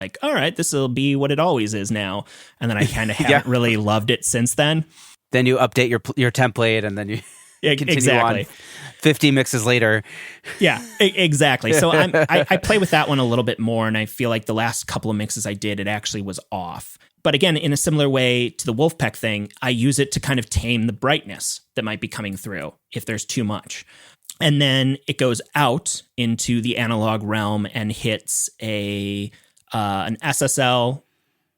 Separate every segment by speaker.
Speaker 1: like, all right, this will be what it always is now. And then I kind of haven't really loved it since then.
Speaker 2: Then you update your template, and then you continue on 50 mixes later.
Speaker 1: Yeah, exactly. So I play with that one a little bit more, and I feel like the last couple of mixes I did, it actually was off. But again, in a similar way to the Wolfpack thing, I use it to kind of tame the brightness that might be coming through if there's too much. And then it goes out into the analog realm and hits an SSL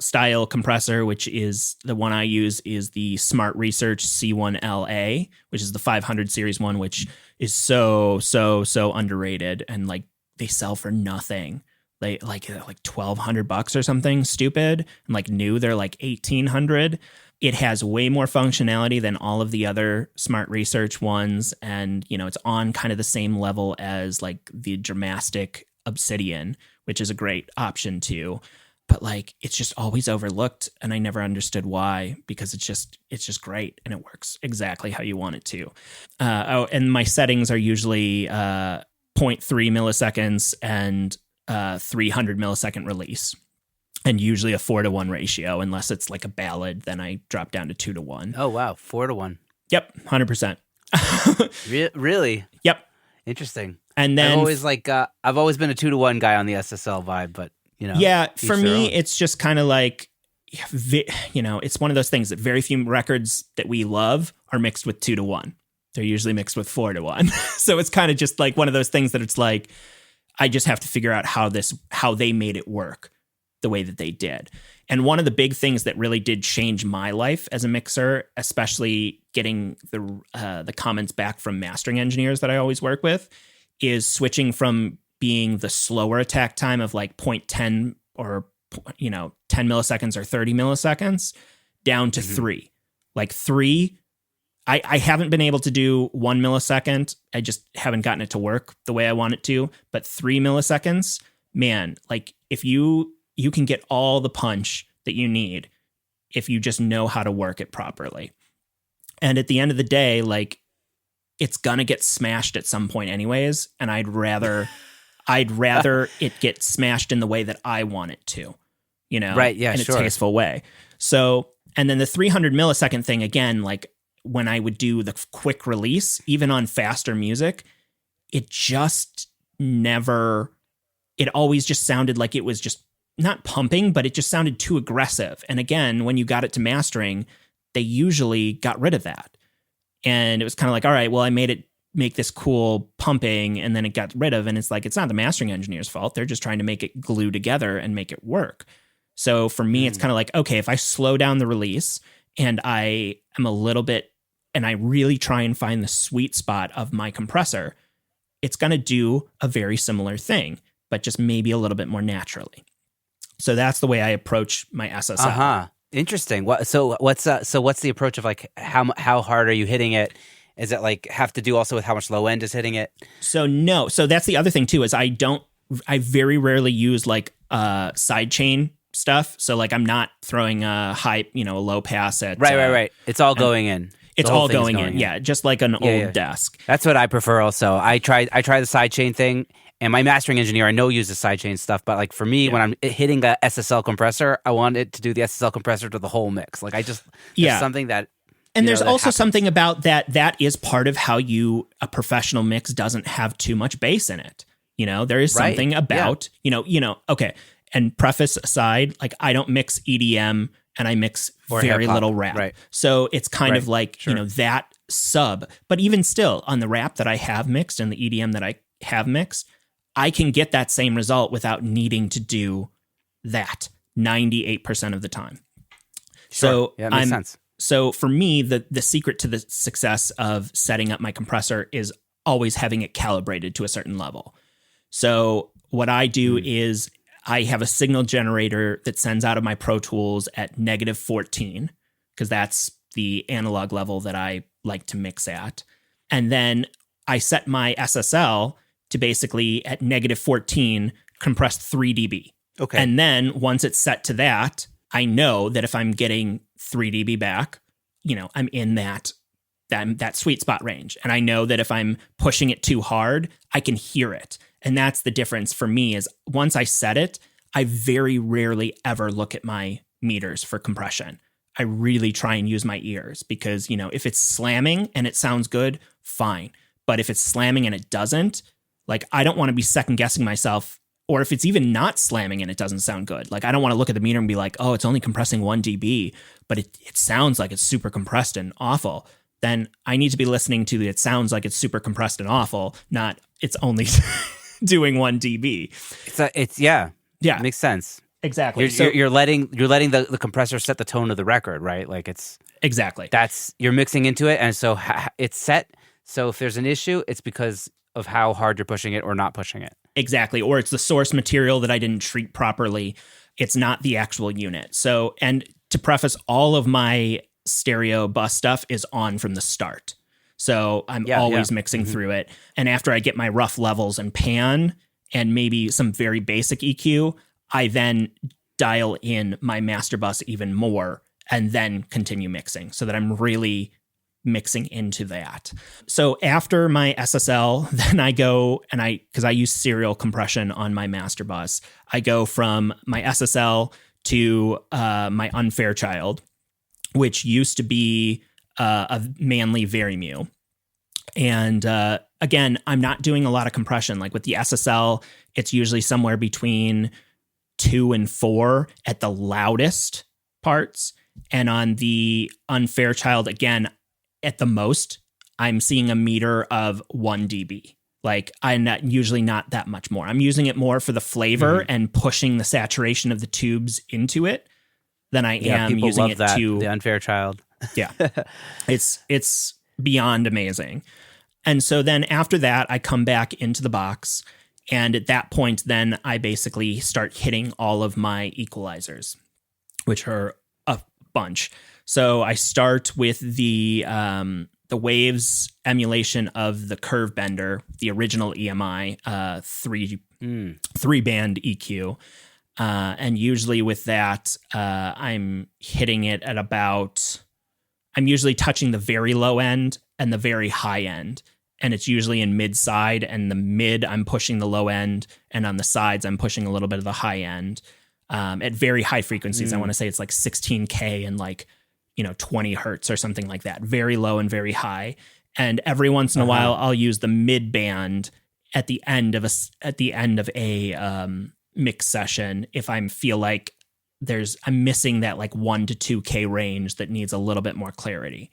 Speaker 1: style compressor, which is the one I use is the Smart Research C1LA, which is the 500 series one, which is so underrated. And like they sell for nothing. They like $1,200 or something stupid. And like new, they're like $1,800. It has way more functionality than all of the other Smart Research ones. And, you know, it's on kind of the same level as like the Dramastic Obsidian, which is a great option too. But like, it's just always overlooked. And I never understood why, because it's just great. And it works exactly how you want it to. And my settings are usually 0.3 milliseconds and 300 millisecond release, and usually a 4-to-1 ratio. Unless it's like a ballad, then I drop down to 2-to-1.
Speaker 2: Oh wow, 4-to-1.
Speaker 1: Yep, 100%.
Speaker 2: Really?
Speaker 1: Yep.
Speaker 2: Interesting.
Speaker 1: And then
Speaker 2: I've always been a 2-to-1 guy on the SSL vibe, but you know.
Speaker 1: Yeah, for me, it's just kind of like, you know, it's one of those things that very few records that we love are mixed with 2-to-1. They're usually mixed with 4-to-1. So it's kind of just like one of those things that it's like, I just have to figure out how they made it work the way that they did. And one of the big things that really did change my life as a mixer, especially getting the comments back from mastering engineers that I always work with, is switching from being the slower attack time of like 0.10 or, you know, 10 milliseconds or 30 milliseconds down to 3. Like 3, I haven't been able to do 1 millisecond. I just haven't gotten it to work the way I want it to. But 3 milliseconds, man, like if you can get all the punch that you need if you just know how to work it properly. And at the end of the day, like it's gonna get smashed at some point anyways. And I'd rather it get smashed in the way that I want it to, you know,
Speaker 2: right? Yeah,
Speaker 1: in
Speaker 2: sure.
Speaker 1: a tasteful way. So, and then the 300 millisecond thing again, like when I would do the quick release, even on faster music, it always just sounded like it was just not pumping, but it just sounded too aggressive. And again, when you got it to mastering, they usually got rid of that. And it was kind of like, all right, well, I made it make this cool pumping, and then it got rid of, and it's like, it's not the mastering engineer's fault. They're just trying to make it glue together and make it work. So for me, it's kind of like, okay, if I slow down the release and I am a little bit, and I really try and find the sweet spot of my compressor, it's going to do a very similar thing, but just maybe a little bit more naturally. So that's the way I approach my SSL.
Speaker 2: Interesting. So what's the approach of like how hard are you hitting it? Is it like have to do also with how much low end is hitting it?
Speaker 1: So no. So that's the other thing too, is I very rarely use like sidechain stuff. So like I'm not throwing a high, you know, a low pass at
Speaker 2: right. It's all going in.
Speaker 1: It's all going in. Yeah, just like an old desk.
Speaker 2: That's what I prefer also. I try the sidechain thing, and my mastering engineer I know uses sidechain stuff, but like for me, when I'm hitting the SSL compressor, I want it to do the SSL compressor to the whole mix. Like I just something that.
Speaker 1: And there's also something about that is part of how a professional mix doesn't have too much bass in it. You know, there is something about, you know, okay. And preface aside, like I don't mix EDM and I mix very little rap. Right. So it's kind of like, you know, that sub. But even still, on the rap that I have mixed and the EDM that I have mixed, I can get that same result without needing to do that 98% of the time. So
Speaker 2: yeah, that makes sense.
Speaker 1: So for me, the secret to the success of setting up my compressor is always having it calibrated to a certain level. So what I do is I have a signal generator that sends out of my Pro Tools at -14, because that's the analog level that I like to mix at. And then I set my SSL to basically at -14 compress 3 dB.
Speaker 2: Okay.
Speaker 1: And then once it's set to that, I know that if I'm getting 3 dB back, you know, I'm in that sweet spot range. And I know that if I'm pushing it too hard, I can hear it. And that's the difference for me is once I set it, I very rarely ever look at my meters for compression. I really try and use my ears because, if it's slamming and it sounds good, fine. But if it's slamming and it doesn't, like, I don't want to be second guessing myself. Or if it's even not slamming and it doesn't sound good, like, I don't want to look at the meter and be like, oh, it's only compressing 1 dB, but it sounds like it's super compressed and awful. Then I need to be listening to it sounds like it's super compressed and awful, not it's only doing 1 dB.
Speaker 2: Yeah.
Speaker 1: It
Speaker 2: makes sense.
Speaker 1: Exactly.
Speaker 2: You're letting the compressor set the tone of the record, right? Like it's
Speaker 1: exactly
Speaker 2: you're mixing into it, and so it's set. So if there's an issue, it's because of how hard you're pushing it or not pushing it.
Speaker 1: Exactly. Or it's the source material that I didn't treat properly. It's not the actual unit. So, and to preface, all of my stereo bus stuff is on from the start. So I'm always mixing through it. And after I get my rough levels and pan and maybe some very basic EQ, I then dial in my master bus even more and then continue mixing so that I'm really mixing into that. So after my SSL, then I go and because I use serial compression on my master bus, I go from my SSL to my Unfairchild, which used to be a Manley Varimu. And again, I'm not doing a lot of compression. Like with the SSL, it's usually somewhere between 2 and 4 at the loudest parts. And on the Unfairchild, again, at the most, I'm seeing a meter of 1 dB. Like I'm usually not that much more. I'm using it more for the flavor and pushing the saturation of the tubes into it than I am using it to
Speaker 2: the Unfairchild.
Speaker 1: Yeah. It's beyond amazing. And so then after that, I come back into the box. And at that point, then I basically start hitting all of my equalizers, which are a bunch. So I start with the Waves emulation of the Curve Bender, the original EMI 3-band EQ. And usually with that, I'm hitting it at I'm usually touching the very low end and the very high end. And it's usually in mid side, and the mid, I'm pushing the low end, and on the sides, I'm pushing a little bit of the high end. At very high frequencies, I want to say it's like 16K and like, 20 hertz or something like that. Very low and very high. And every once in a while, I'll use the mid band at the end of a mix session if I feel like I'm missing that like 1 to 2K range that needs a little bit more clarity.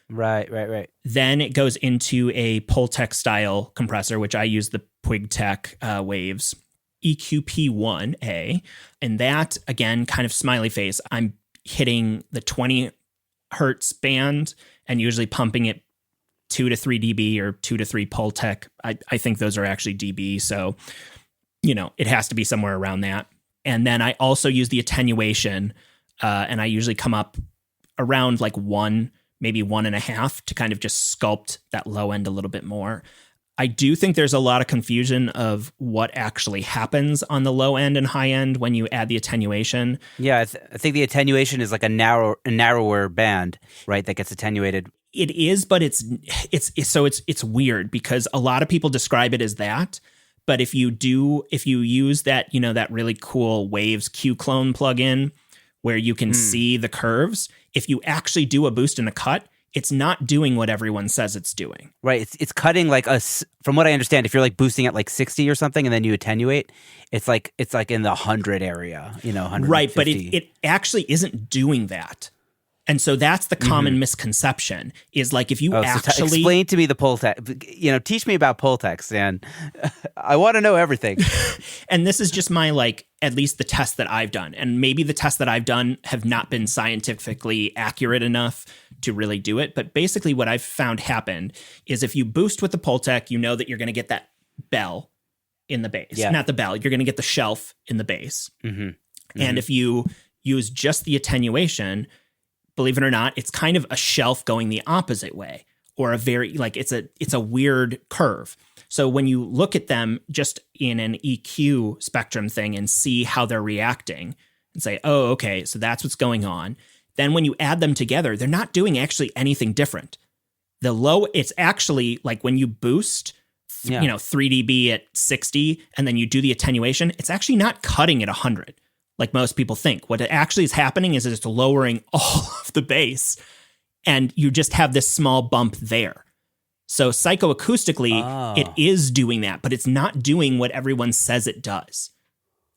Speaker 2: Right.
Speaker 1: Then it goes into a Pultec style compressor, which I use the Pultec Waves EQP1A. And that, again, kind of smiley face. I'm hitting the 20 hertz band and usually pumping it 2 to 3 dB or 2 to 3 Pultec. I think those are actually dB. So, it has to be somewhere around that. And then I also use the attenuation and I usually come up around like 1, maybe 1.5 to kind of just sculpt that low end a little bit more. I do think there's a lot of confusion of what actually happens on the low end and high end when you add the attenuation.
Speaker 2: Yeah, I think the attenuation is like a narrower band, right, that gets attenuated.
Speaker 1: It is, but it's weird because a lot of people describe it as that. But if you use that, that really cool Waves Q clone plugin where you can see the curves, if you actually do a boost and a cut, it's not doing what everyone says it's doing.
Speaker 2: Right. It's cutting like from what I understand, if you're like boosting at like 60 or something and then you attenuate, it's like in the 100 area, 150.
Speaker 1: Right. But it actually isn't doing that. And so that's the common misconception is like if you actually
Speaker 2: explain to me the Pultec, teach me about Pultec, Stan. I want to know everything.
Speaker 1: And this is just my at least the tests that I've done. And maybe the tests that I've done have not been scientifically accurate enough to really do it. But basically what I've found happened is if you boost with the Pultec, you know that you're going to get that bell in the bass. Yeah. Not the bell. You're going to get the shelf in the bass. And if you use just the attenuation, believe it or not, it's kind of a shelf going the opposite way, or a very it's a weird curve. So when you look at them just in an EQ spectrum thing and see how they're reacting and say, oh, okay, so that's what's going on. Then when you add them together, they're not doing actually anything different. It's actually like when you boost 3 dB at 60, and then you do the attenuation, it's actually not cutting at 100 like most people think. What actually is happening is it's lowering all of the bass, and you just have this small bump there. So psychoacoustically, it is doing that, but it's not doing what everyone says it does.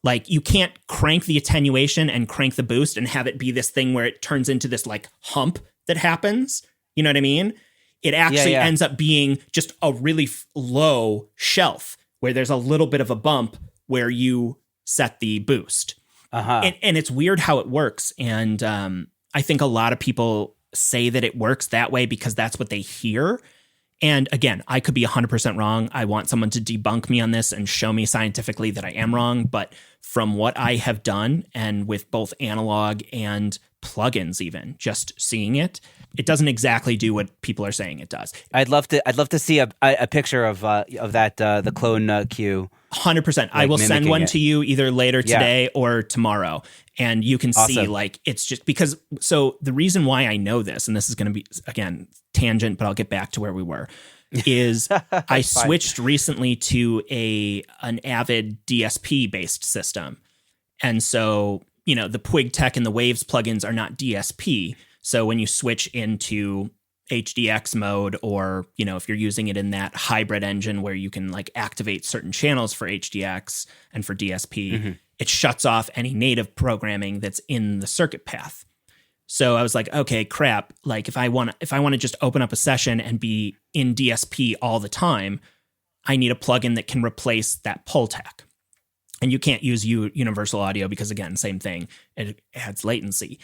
Speaker 1: Like, you can't crank the attenuation and crank the boost and have it be this thing where it turns into this like hump that happens. You know what I mean? It actually ends up being just a really low shelf where there's a little bit of a bump where you set the boost. And it's weird how it works. And I think a lot of people say that it works that way because that's what they hear. And again, I could be 100% wrong. I want someone to debunk me on this and show me scientifically that I am wrong. But from what I have done, and with both analog and plugins, even just seeing it, it doesn't exactly do what people are saying it does.
Speaker 2: I'd love to see a picture of that the clone cue.
Speaker 1: 100%. Like, I will send one to you either later today or tomorrow. And you can see, like, it's just because, so the reason why I know this, and this is going to be, again, tangent, but I'll get back to where we were, is I switched recently to an Avid DSP based system. And so, the Pultec and the Waves plugins are not DSP. So when you switch into HDX mode, or, if you're using it in that hybrid engine where you can like activate certain channels for HDX and for DSP, it shuts off any native programming that's in the circuit path. So I was like, okay, crap. Like, if I want to just open up a session and be in DSP all the time, I need a plugin that can replace that Pultec. And you can't use universal audio because, again, same thing. It adds latency.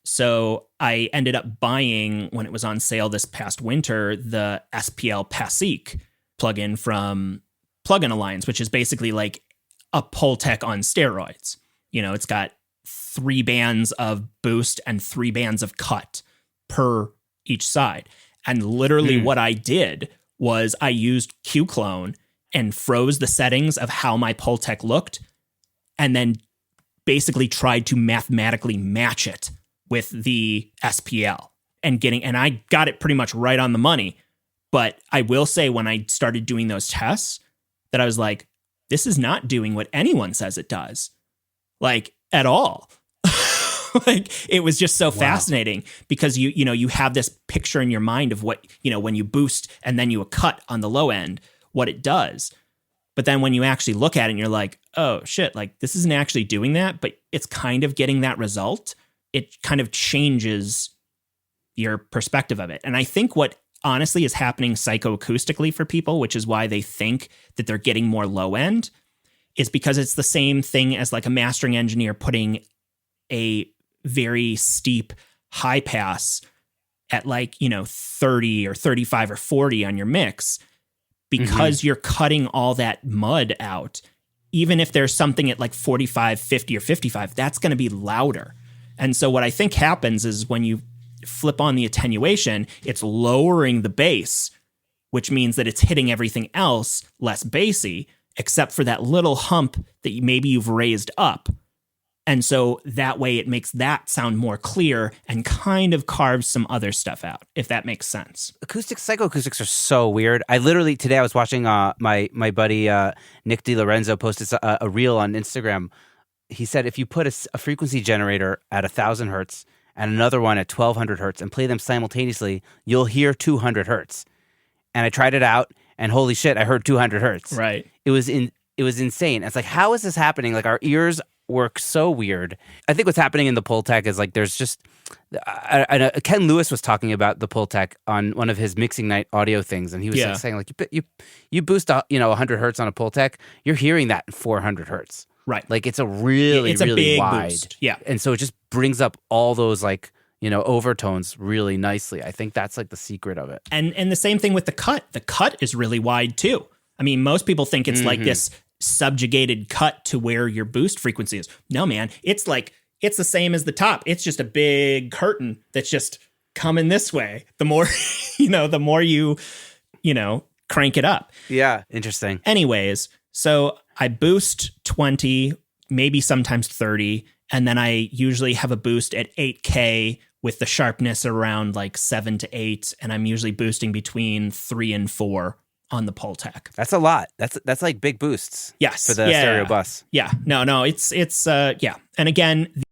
Speaker 1: So I ended up buying, when it was on sale this past winter, the SPL Passik plugin from Plugin Alliance, which is basically like a Pultec on steroids. It's got 3 bands of boost and 3 bands of cut per each side. And literally what I did was I used QClone and froze the settings of how my Pultec looked, and then basically tried to mathematically match it with the SPL and I got it pretty much right on the money. But I will say, when I started doing those tests, that I was like, this is not doing what anyone says it does, like, at all. Like, it was just so fascinating because you have this picture in your mind of what, when you boost and then you cut on the low end, what it does. But then when you actually look at it and you're like, oh shit, like, this isn't actually doing that, but it's kind of getting that result. It kind of changes your perspective of it. And I think what honestly is happening psychoacoustically for people, which is why they think that they're getting more low end, is because it's the same thing as like a mastering engineer putting a very steep high pass at like, 30 or 35 or 40 on your mix, because you're cutting all that mud out. Even if there's something at like 45, 50 or 55, that's going to be louder. And so what I think happens is when you flip on the attenuation, it's lowering the bass, which means that it's hitting everything else less bassy, except for that little hump that maybe you've raised up. And so that way it makes that sound more clear and kind of carves some other stuff out, if that makes sense.
Speaker 2: Psychoacoustics are so weird. I literally, today I was watching my buddy Nick DiLorenzo posted a reel on Instagram. He said if you put a frequency generator at 1,000 hertz and another one at 1,200 hertz and play them simultaneously, you'll hear 200 hertz. And I tried it out, and holy shit, I heard 200 hertz.
Speaker 1: Right.
Speaker 2: It was insane. It's like, how is this happening? Like, our ears work so weird. I think what's happening in the Pultec is like there's just Ken Lewis was talking about the Pultec on one of his mixing night audio things, and he was like saying like you boost 100 hertz on a Pultec, you're hearing that in 400 hertz.
Speaker 1: Right.
Speaker 2: Like, it's a really big wide
Speaker 1: boost. Yeah.
Speaker 2: And so it just brings up all those like, overtones really nicely. I think that's like the secret of it.
Speaker 1: And the same thing with the cut. The cut is really wide too. I mean, most people think it's like this subjugated cut to where your boost frequency is. No, man, it's the same as the top. It's just a big curtain that's just coming this way. The more, the more you crank it up.
Speaker 2: Yeah. Interesting.
Speaker 1: Anyways, so I boost 20, maybe sometimes 30. And then I usually have a boost at 8K with the sharpness around like 7 to 8. And I'm usually boosting between 3 and 4 on the Pultec.
Speaker 2: That's a lot. That's like big boosts.
Speaker 1: Yes.
Speaker 2: For the stereo bus.
Speaker 1: Yeah. No, it's yeah. And again,